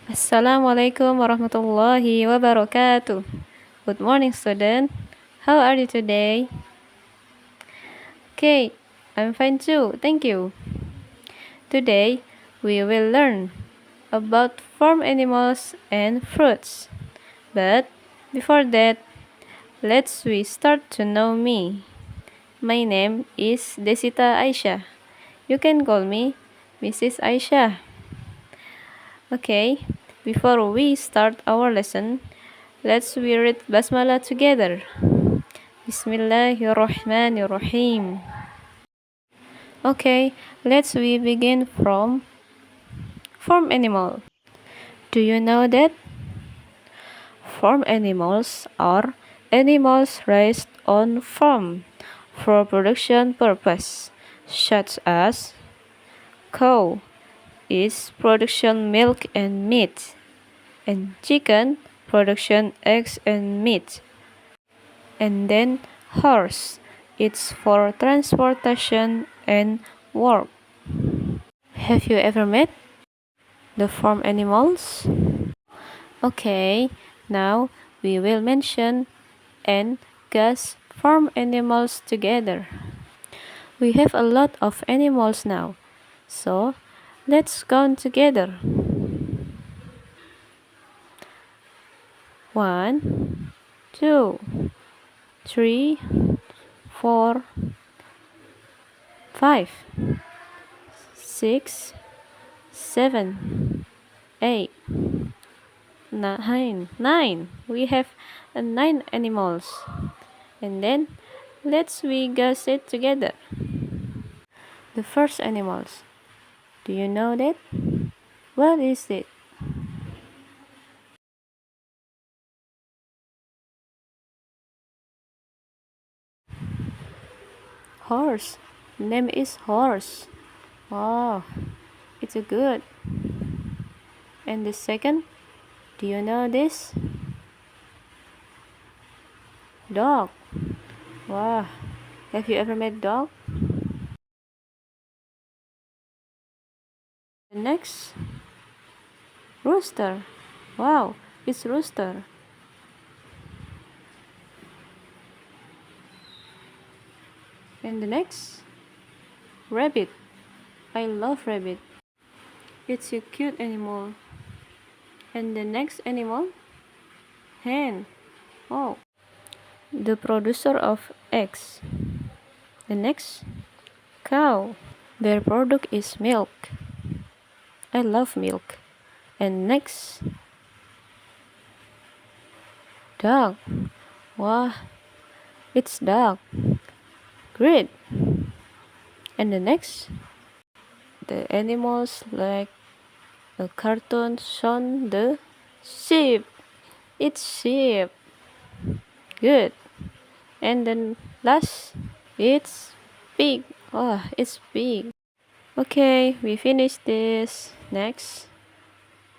Assalamualaikum warahmatullahi wabarakatuh. Good morning, student. How are you today? Okay, I'm fine too. Thank you. Today, we will learn about farm animals and fruits. But before that, let's we start to know me. My name is Desita Aisha. You can call me Mrs. Aisha. Okay, before we start our lesson, let's we read Basmala together. Bismillahirrahmanirrahim. Okay, let's we begin from farm animal. Do you know that farm animals are animals raised on farm for production purpose, such as cow is production milk and meat, and chicken production eggs and meat, and then horse it's for transportation and work. Have you ever met the farm animals? Okay, now we will mention and guess farm animals together. We have a lot of animals now, so let's count together. 1, 2, 3, 4, 5, 6, 7, 8, 9. We have 9 animals. And then let's we guess it together. The first animals. Do you know that? What is it? Horse. Name is horse. Wow, it's a good. And the second, do you know this? Dog. Wow, have you ever met dog? The next, rooster. Wow, it's rooster. And the next, rabbit. I love rabbit. It's a cute animal. And the next animal, hen. Oh, the producer of eggs. The next, cow. Their product is milk. I love milk. And next, dog. Wow, it's dog. Great. And the next, the animals like a cartoon shown the sheep. It's sheep. Good. And then last, it's pig. Oh, it's pig. Okay, we finished this. Next,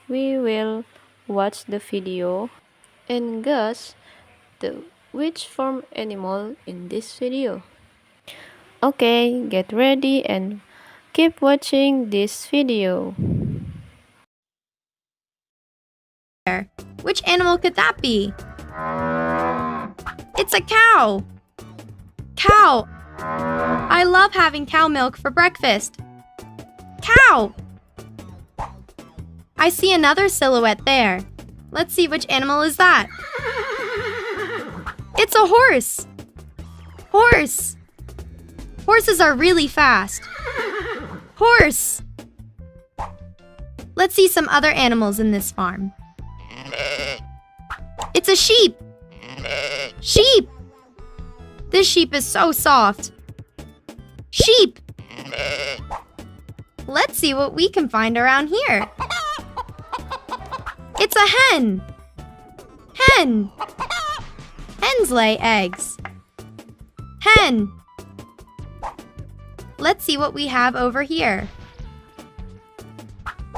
we will watch the video and guess the which farm animal in this video. Okay, get ready and keep watching this video. Which animal could that be? It's a cow! Cow! I love having cow milk for breakfast. Cow! I see another silhouette there. Let's see which animal is that. It's a horse! Horse! Horses are really fast. Horse! Let's see some other animals in this farm. It's a sheep! Sheep! This sheep is so soft. Sheep! Let's see what we can find around here. It's a hen! Hen! Hens lay eggs. Hen! Let's see what we have over here.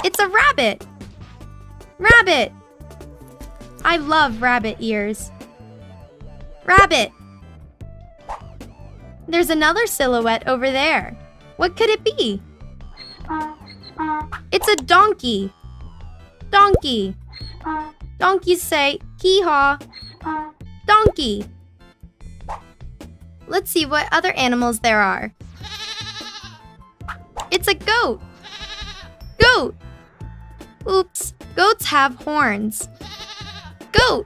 It's a rabbit! Rabbit! I love rabbit ears. Rabbit! There's another silhouette over there. What could it be? It's a donkey. Donkey. Donkeys say hee-haw. Donkey. Let's see what other animals there are. It's a goat. Goat. Oops, goats have horns. Goat.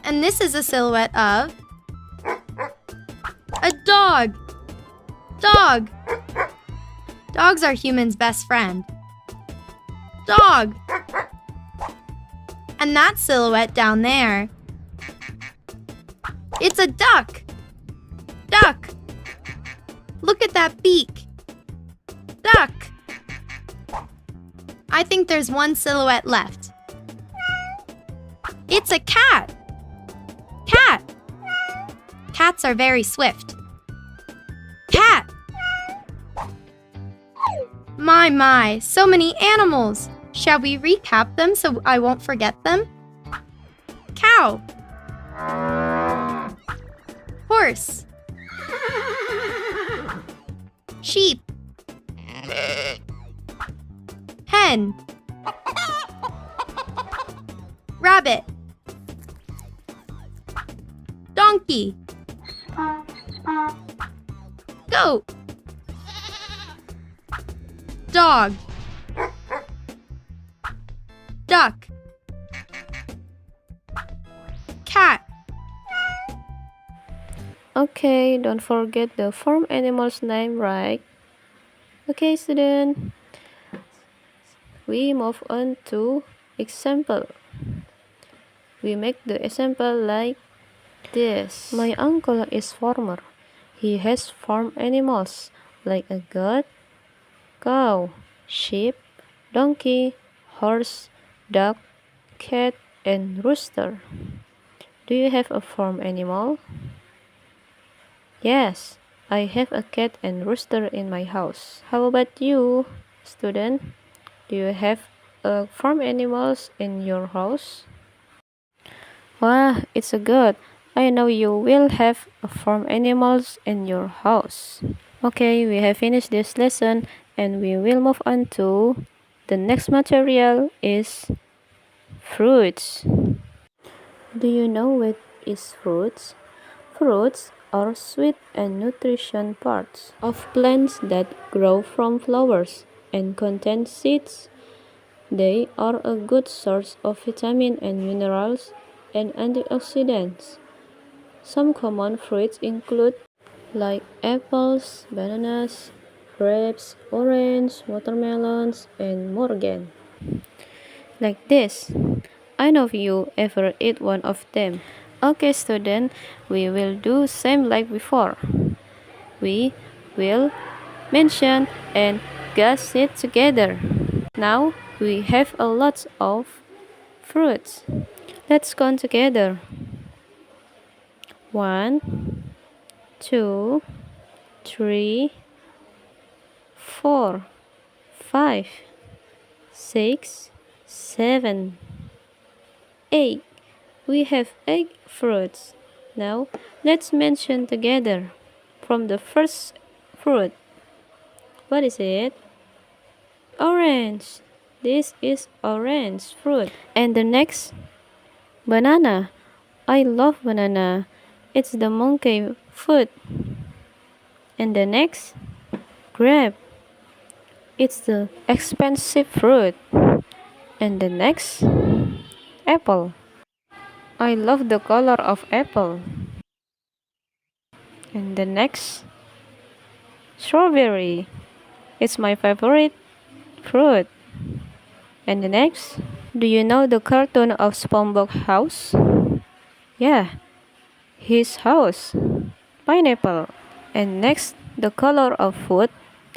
And this is a silhouette of a dog. Dog. Dogs are humans' best friend. Dog. And that silhouette down there, it's a duck. Duck. Look at that beak. Duck. I think there's one silhouette left. It's a cat. Cat. Cats are very swift. Cat. My, so many animals. Shall we recap them so I won't forget them? Cow. Horse. Sheep. Hen. Rabbit. Donkey. Goat. Dog. Duck. Cat. Okay, don't forget the farm animal's name, right? Okay, student. We move on to example. We make the example like this. My uncle is farmer. He has farm animals like a goat, cow, sheep, donkey, horse, duck, cat, and rooster. Do you have a farm animal? Yes, I have a cat and rooster in my house. How about you, student? Do you have farm animals in your house? Wow, it's a good. I know you will have farm animals in your house. Okay, we have finished this lesson and we will move on to the next material is fruits. Do you know what is fruits? Fruits are sweet and nutrition parts of plants that grow from flowers and contain seeds. They are a good source of vitamin and minerals and antioxidants. Some common fruits include like apples, bananas, grapes, orange, watermelons, and more again. Like this. I know you ever eat one of them. Okay, student, we will do same like before. We will mention and guess it together. Now we have a lot of fruits. Let's count together. 1, 2, 3, 4, 5, 6, 7, 8. We have 8 fruits. Now let's mention together from the first fruit. What is it? Orange. This is orange fruit. And the next? Banana. I love banana. It's the monkey food. And the next? Grape. It's the expensive fruit. And the next? Apple. I love the color of apple. And the next? Strawberry. It's my favorite fruit. And the next? Do you know the cartoon of SpongeBob house? Yeah, his house. Pineapple. And next, the color of food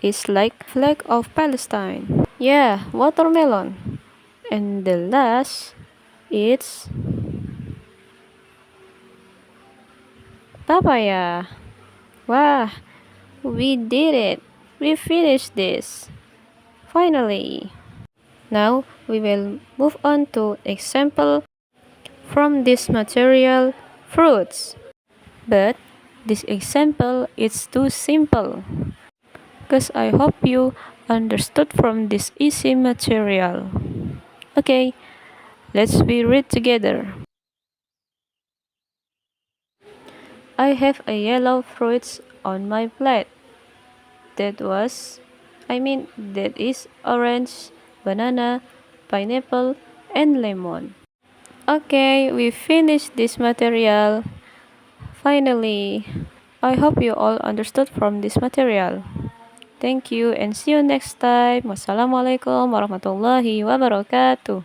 is like flag of Palestine. Yeah, watermelon. And the last, it's papaya. Wow, we did it. We finished this. Finally. Now we will move on to example from this material fruits. But this example is too simple. Because I hope you understood from this easy material? Okay, let's we read together. I have a yellow fruits on my plate. That is orange, banana, pineapple, and lemon. Okay, we finished this material. Finally, I hope you all understood from this material. Thank you and see you next time. Wassalamualaikum warahmatullahi wabarakatuh.